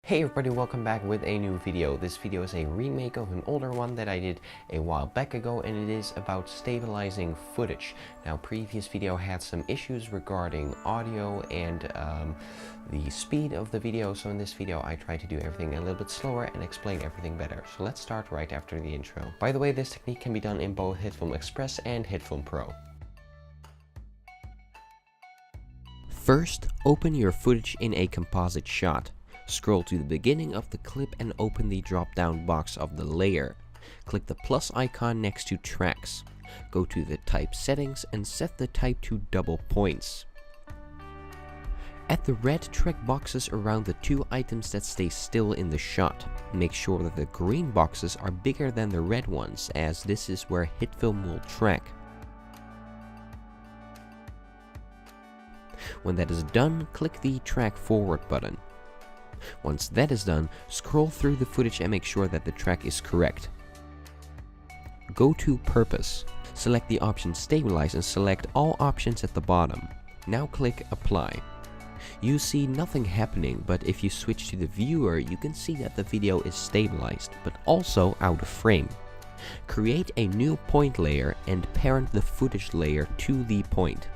Hey everybody, welcome back with a new video. This video is a remake of an older one that I did a while back ago, and it is about stabilizing footage. Now, previous video had some issues regarding audio and the speed of the video, so in this video I try to do everything a little bit slower and explain everything better. So let's start right after the intro. By the way, this technique can be done in both Hitfilm Express and Hitfilm Pro. First, open your footage in a composite shot. Scroll to the beginning of the clip and open the drop-down box of the layer. Click the plus icon next to tracks. Go to the type settings and set the type to double points. Add the red track boxes around the two items that stay still in the shot. Make sure that the green boxes are bigger than the red ones, as this is where Hitfilm will track. When that is done, click the track forward button. Once that is done, scroll through the footage and make sure that the track is correct. Go to Purpose. Select the option Stabilize and select all options at the bottom. Now click Apply. You see nothing happening, but if you switch to the viewer, you can see that the video is stabilized, but also out of frame. Create a new point layer and parent the footage layer to the point.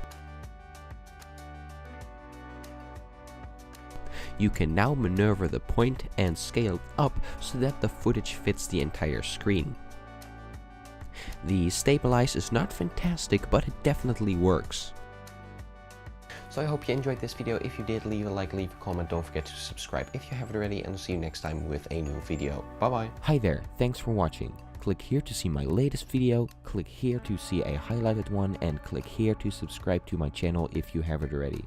You can now maneuver the point and scale it up so that the footage fits the entire screen. The stabilize is not fantastic, but it definitely works. So I hope you enjoyed this video. If you did, leave a like, leave a comment, don't forget to subscribe if you haven't already, and I'll see you next time with a new video. Bye bye. Hi there, thanks for watching. Click here to see my latest video, click here to see a highlighted one, and click here to subscribe to my channel if you haven't already.